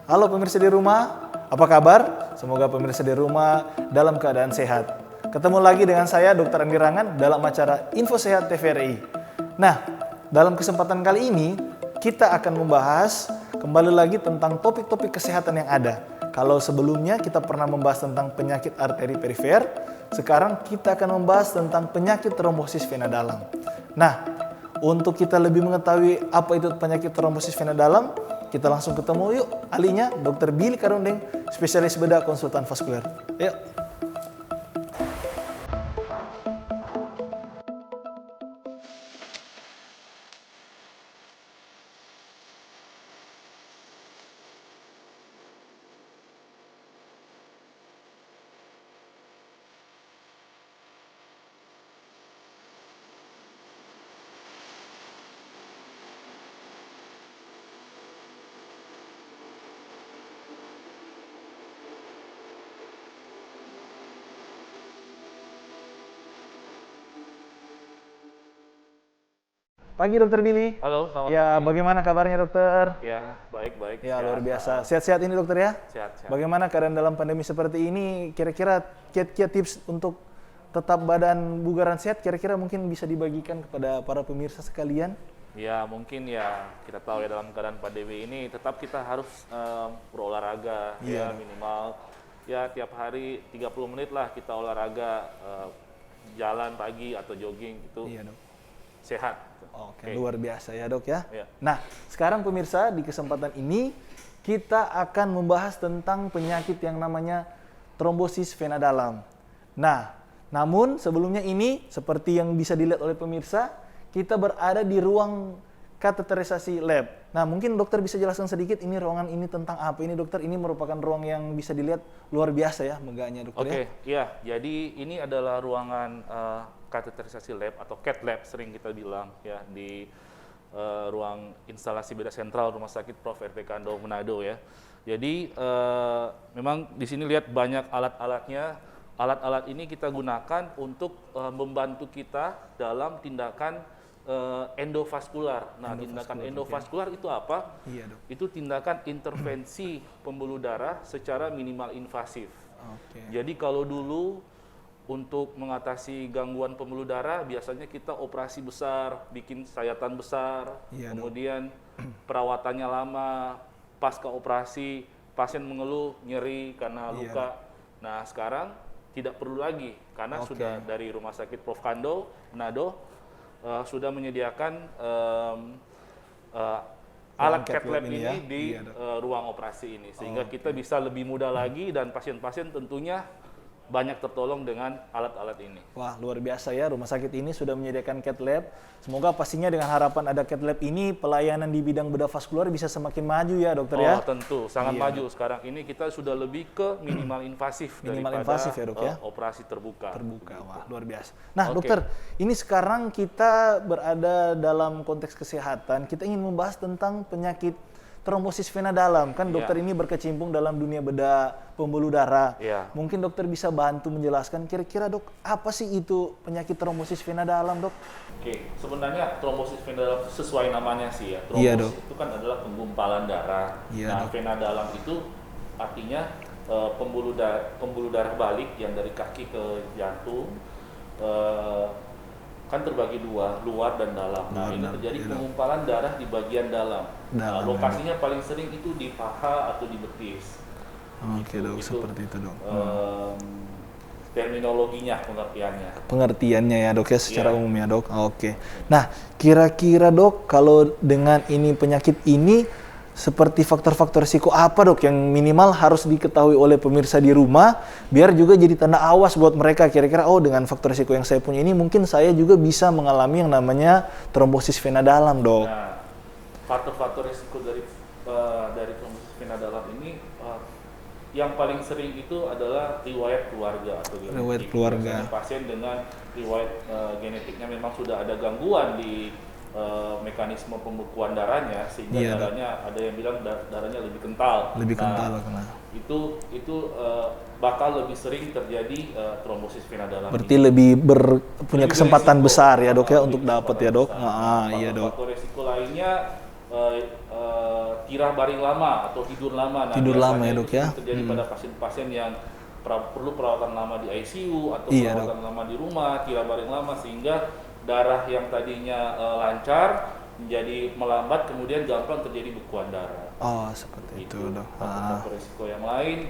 Halo pemirsa di rumah, apa kabar? Semoga pemirsa di rumah dalam keadaan sehat. Ketemu lagi dengan saya Dr. Andi Rangan dalam acara Info Sehat TVRI. Nah, dalam kesempatan kali ini kita akan membahas kembali lagi tentang topik-topik kesehatan yang ada. Kalau sebelumnya kita pernah membahas tentang penyakit arteri perifer, sekarang kita akan membahas tentang penyakit trombosis vena dalam. Nah, untuk kita lebih mengetahui apa itu penyakit trombosis vena dalam, kita langsung ketemu yuk ahlinya, Dr. Billy Karundeng, spesialis bedah konsultan vaskuler. Yuk. Pagi Dokter Billy. Halo, selamat Ya, pagi. bagaimana kabarnya dokter? Ya, baik-baik. Ya, sehat. luar biasa. Sehat-sehat ini dokter ya? Sehat-sehat. Bagaimana keadaan dalam pandemi seperti ini? Kira-kira kiat-kiat tips untuk tetap badan bugaran sehat, kira-kira mungkin bisa dibagikan kepada para pemirsa sekalian? Ya, mungkin ya kita tahu ya dalam keadaan pandemi ini tetap kita harus berolahraga ya minimal ya tiap hari 30 menit lah kita olahraga jalan pagi atau jogging itu Iya dok. sehat. Oke, luar biasa ya dok ya. Ya. Nah, sekarang pemirsa di kesempatan ini kita akan membahas tentang penyakit yang namanya trombosis vena dalam. Nah, namun sebelumnya ini seperti yang bisa dilihat oleh pemirsa, kita berada di ruang kateterisasi lab. Nah, mungkin dokter bisa jelaskan sedikit ini ruangan ini tentang apa ini dokter? Ini merupakan ruang yang bisa dilihat luar biasa ya megahnya dokter ya. Oke, ya. Jadi ini adalah ruangan kateterisasi lab atau CAT lab sering kita bilang ya di ruang instalasi bedah sentral Rumah Sakit Prof. R.P. Kando Manado ya. Jadi memang di sini lihat banyak alat-alatnya. Alat-alat ini kita gunakan untuk membantu kita dalam tindakan endovaskular. Nah, tindakan endovaskular itu apa? Iya, dok. Itu tindakan intervensi pembuluh darah secara minimal invasif. Oke. Jadi kalau dulu untuk mengatasi gangguan pembuluh darah biasanya kita operasi besar, bikin sayatan besar, Iya, kemudian perawatannya lama, pasca operasi pasien mengeluh nyeri karena luka. Nah, sekarang tidak perlu lagi karena sudah dari Rumah Sakit Prof. Kando Manado sudah menyediakan alat CAT lab ini di ruang operasi ini sehingga kita bisa lebih mudah lagi dan pasien-pasien tentunya banyak tertolong dengan alat-alat ini. Wah, luar biasa ya, rumah sakit ini sudah menyediakan CAT lab. Semoga pastinya dengan harapan ada CAT lab ini, pelayanan di bidang bedah vaskular bisa semakin maju ya dokter ya. Oh tentu, sangat maju. Sekarang ini kita sudah lebih ke minimal invasif Minimal daripada invasif ya dok ya. Operasi terbuka. Wah luar biasa. Nah dokter, ini sekarang kita berada dalam konteks kesehatan, kita ingin membahas tentang penyakit trombosis vena dalam. Kan dokter ini berkecimpung dalam dunia bedah pembuluh darah. Mungkin dokter bisa bantu menjelaskan kira-kira dok, apa sih itu penyakit trombosis vena dalam dok? Oke, sebenarnya trombosis vena dalam sesuai namanya sih ya. Trombosis itu kan adalah penggumpalan darah. Nah, vena dalam itu artinya pembuluh darah balik yang dari kaki ke jantung kan terbagi dua, luar dan dalam. Nah, ini terjadi penggumpalan darah di bagian dalam. Nah, lokasinya paling sering itu di paha atau di betis. Oke dok, seperti itu dok. Terminologinya, pengertiannya. Pengertiannya ya dok ya, secara umum ya dok. Oke. Nah, kira-kira dok, kalau dengan ini penyakit ini, seperti faktor-faktor risiko apa dok yang minimal harus diketahui oleh pemirsa di rumah biar juga jadi tanda awas buat mereka kira-kira dengan faktor risiko yang saya punya ini mungkin saya juga bisa mengalami yang namanya trombosis vena dalam dok. Nah, faktor-faktor risiko dari trombosis vena dalam ini yang paling sering itu adalah riwayat keluarga atau genetik. Riwayat keluarga. Pasien dengan riwayat genetiknya memang sudah ada gangguan di mekanisme pembekuan darahnya sehingga darahnya ada yang bilang darahnya lebih kental. Lebih kental karena itu bakal lebih sering terjadi trombosis vena dalam. Berarti lebih punya kesempatan resiko besar ya dok ya untuk dapat ya dok. Iya dok. Faktor risiko lainnya tirah baring lama atau tidur lama. Nah, Tidur lama biasanya ya, itu Dok, ya? terjadi pada pasien-pasien yang perlu perawatan lama di ICU atau Iya, perawatan lama di rumah, tirah baring lama, sehingga darah yang tadinya lancar menjadi melambat, kemudian gampang terjadi bekuan darah. Oh, seperti itu, Dok. Faktor resiko yang lain,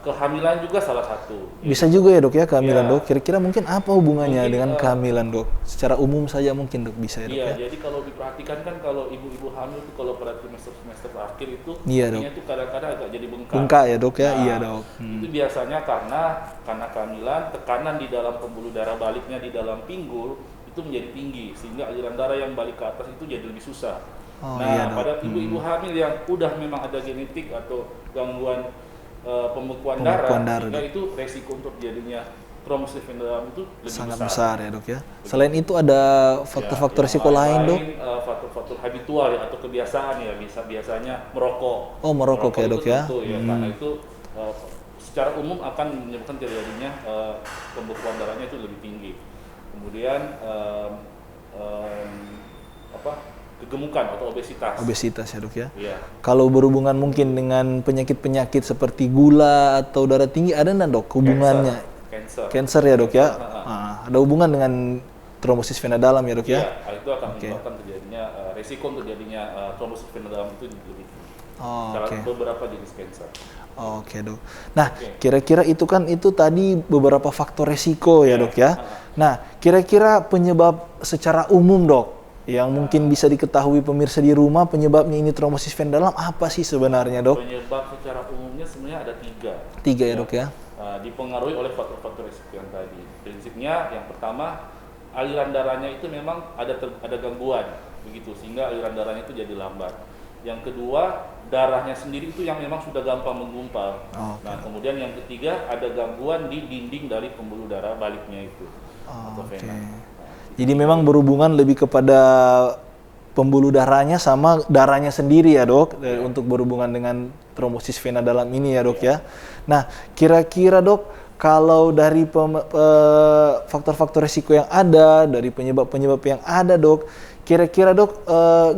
kehamilan juga salah satu. Bisa juga ya, Dok, ya, kehamilan, Iya. Dok. Kira-kira mungkin apa hubungannya Mungkin, dengan kehamilan, Dok? Secara umum saja mungkin, Dok, bisa ya, Dok, Iya, ya? jadi kalau diperhatikan kan kalau ibu-ibu hamil itu kalau pada trimester akhir itu Iya, Dok. ininya tuh kadang-kadang agak jadi bengkak. Bengkak ya, Dok, ya? Nah, Iya, Dok. Itu biasanya karena kehamilan, tekanan di dalam pembuluh darah baliknya di dalam pinggul itu menjadi tinggi, sehingga aliran darah yang balik ke atas itu jadi lebih susah. Oh, Nah, iya, Dok. pada ibu-ibu hamil yang udah memang ada genetik atau gangguan pembekuan darah, darah, sehingga Dok. itu resiko untuk jadinya trombosit vena dalam itu lebih Sangat besar. besar ya, Dok, ya? Selain itu ada faktor-faktor Ya, risiko yang lain, Dok? Faktor-faktor habitual ya atau kebiasaan ya, biasanya merokok. Oh, merokok ya, itu Dok, ya? tentu ya, karena itu secara umum akan menyebabkan terjadinya pembekuan darahnya itu lebih tinggi. Kemudian kegemukan atau obesitas. Obesitas ya, Dok, ya? Iya. Kalau berhubungan mungkin dengan penyakit-penyakit seperti gula atau darah tinggi, ada nggak, Dok, hubungannya? Cancer ya, Dok, ya? Ada hubungan dengan trombosis vena dalam ya, Dok, ya? Iya, itu akan menyebabkan terjadinya resiko untuk terjadinya trombosit vena dalam itu lebih tinggi. Dalam beberapa jenis cancer. Oke, Dok. Nah, kira-kira itu kan tadi beberapa faktor resiko ya, Dok, ya? Nah, kira-kira penyebab secara umum, Dok, yang mungkin bisa diketahui pemirsa di rumah, penyebabnya ini trombosis vena dalam apa sih sebenarnya, Dok? Penyebab secara umumnya sebenarnya ada tiga. Tiga ya, Dok, ya? Dipengaruhi oleh faktor-faktor risiko yang tadi. Prinsipnya yang pertama, aliran darahnya itu memang ada gangguan, begitu, sehingga aliran darahnya itu jadi lambat. Yang kedua, darahnya sendiri itu yang memang sudah gampang menggumpal. Nah, kemudian yang ketiga, ada gangguan di dinding dari pembuluh darah baliknya itu atau vena. Jadi memang berhubungan lebih kepada pembuluh darahnya sama darahnya sendiri ya, Dok, untuk berhubungan dengan trombosis vena dalam ini ya, Dok, ya. Nah, kira-kira, Dok, kalau dari faktor-faktor risiko yang ada, dari penyebab-penyebab yang ada, Dok, kira-kira, Dok,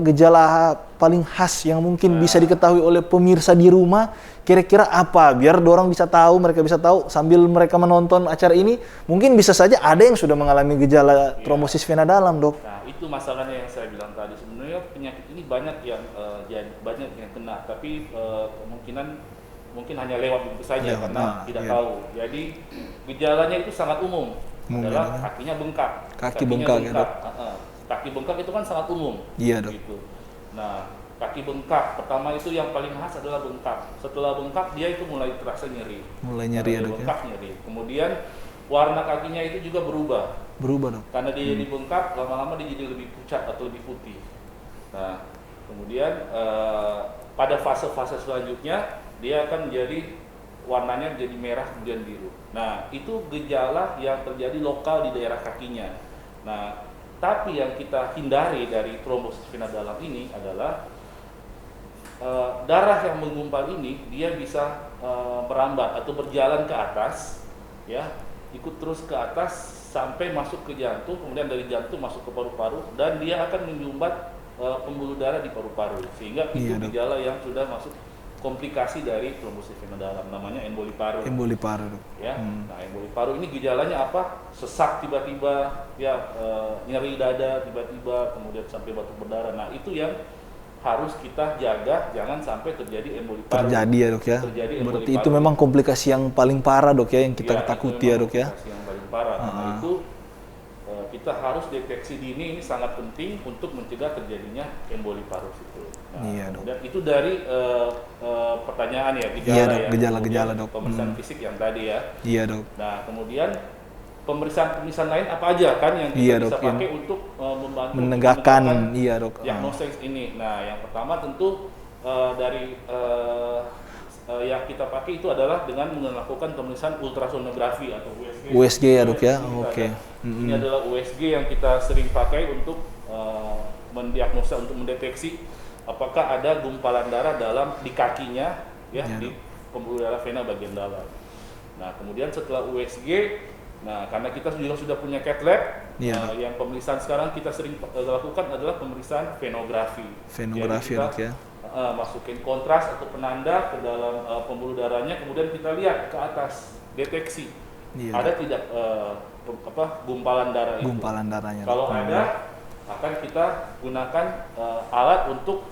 gejala paling khas yang mungkin bisa diketahui oleh pemirsa di rumah, kira-kira apa? Biar dorang bisa tahu, mereka bisa tahu sambil mereka menonton acara ini, mungkin bisa saja ada yang sudah mengalami gejala trombosis vena dalam, Dok. Nah, itu masalahnya yang saya bilang tadi. Sebenarnya penyakit ini banyak yang kena, tapi kemungkinan mungkin hanya lewat begitu saja karena tidak tahu. Jadi gejalanya itu sangat umum adalah kakinya bengkak. Kaki bengkak ya, Dok. Kaki bengkak itu kan sangat umum. Iya, Dok. Gitu. Nah, kaki bengkak pertama itu yang paling khas adalah bengkak. Setelah bengkak dia itu mulai terasa nyeri. Mulai nyeri ya, Dok, ya? Bengkak nyeri. Kemudian warna kakinya itu juga berubah. Berubah, Dok. Karena dia jadi bengkak, lama-lama dia jadi lebih pucat atau lebih putih. Nah, kemudian pada fase-fase selanjutnya dia akan menjadi warnanya menjadi merah kemudian biru. Nah, itu gejala yang terjadi lokal di daerah kakinya. Nah, tapi yang kita hindari dari trombosis vena dalam ini adalah darah yang menggumpal ini dia bisa merambat atau berjalan ke atas, ya, ikut terus ke atas sampai masuk ke jantung, kemudian dari jantung masuk ke paru-paru dan dia akan menyumbat pembuluh darah di paru-paru, sehingga itu gejala yang sudah masuk komplikasi dari trombosis vena dalam, namanya emboli paru. Emboli paru, Dok. Ya, nah emboli paru ini gejalanya apa? Sesak tiba-tiba, ya, nyeri dada tiba-tiba, kemudian sampai batuk berdarah. Nah, itu yang harus kita jaga, jangan sampai terjadi emboli paru. Terjadi ya, Dok, ya. Berarti itu memang komplikasi yang paling parah, Dok, ya, yang kita takuti ya, Dok, ya. Komplikasi yang paling parah. Nah, itu kita harus deteksi dini, ini sangat penting untuk mencegah terjadinya emboli paru itu. Nah, iya, Dok. Dan itu dari pertanyaan ya, gejala, iya, Dok, ya. Gejala-gejala, Dok. Pemeriksaan fisik yang tadi ya. Iya, Dok. Nah, kemudian pemeriksaan lain apa aja kan yang kita bisa pakai untuk membantu menegakkan diagnosis ini. Nah, yang pertama tentu dari yang kita pakai itu adalah dengan melakukan pemeriksaan ultrasonografi atau USG. USG ya, Dok, ya. Oke. Ini adalah USG yang kita sering pakai untuk mendiagnosa, untuk mendeteksi apakah ada gumpalan darah di kakinya, ya, di pembuluh darah vena bagian dalam. Nah, kemudian setelah USG, nah, karena kita juga sudah punya cath lab, yang pemeriksaan sekarang kita sering lakukan adalah pemeriksaan venografi. Venografi, Dok, ya. masukin kontras atau penanda ke dalam pembuluh darahnya, kemudian kita lihat ke atas, deteksi ada tidak gumpalan darah itu. Gumpalan darahnya. Kalau ada, akan kita gunakan alat untuk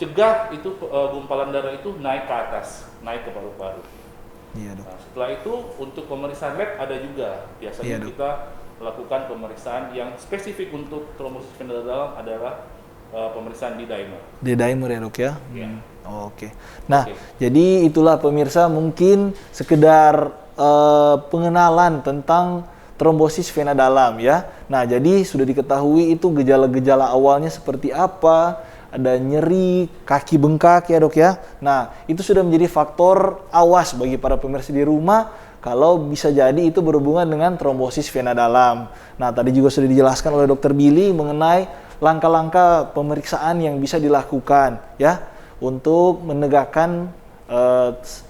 cegah itu gumpalan darah itu naik ke atas, naik ke paru-paru. Iya, Dok. Nah, setelah itu untuk pemeriksaan lab ada juga. Biasanya Iya, Dok. kita melakukan pemeriksaan yang spesifik untuk trombosis vena dalam adalah pemeriksaan D-dimer. D-dimer ya, Dok ya? Iya. Oke. Nah, jadi itulah pemirsa, mungkin sekedar pengenalan tentang trombosis vena dalam ya. Nah, jadi sudah diketahui itu gejala-gejala awalnya seperti apa, ada nyeri, kaki bengkak ya, Dok ya. Nah, itu sudah menjadi faktor awas bagi para pemirsa di rumah kalau bisa jadi itu berhubungan dengan trombosis vena dalam. Nah, tadi juga sudah dijelaskan oleh Dr. Billy mengenai langkah-langkah pemeriksaan yang bisa dilakukan ya untuk menegakkan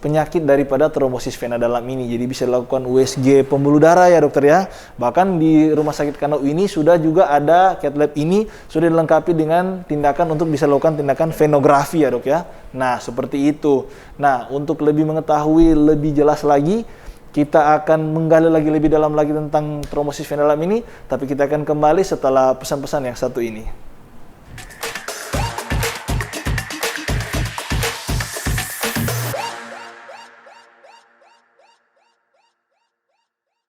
penyakit daripada trombosis vena dalam ini. Jadi bisa dilakukan USG pembuluh darah ya, Dokter ya. Bahkan di Rumah Sakit Kandow ini sudah juga ada cath lab ini sudah dilengkapi dengan tindakan untuk bisa lakukan tindakan venografi ya, Dok ya. Nah, seperti itu. Nah, untuk lebih mengetahui lebih jelas lagi, kita akan menggali lagi lebih dalam lagi tentang trombosis vena dalam ini, tapi kita akan kembali setelah pesan-pesan yang satu ini.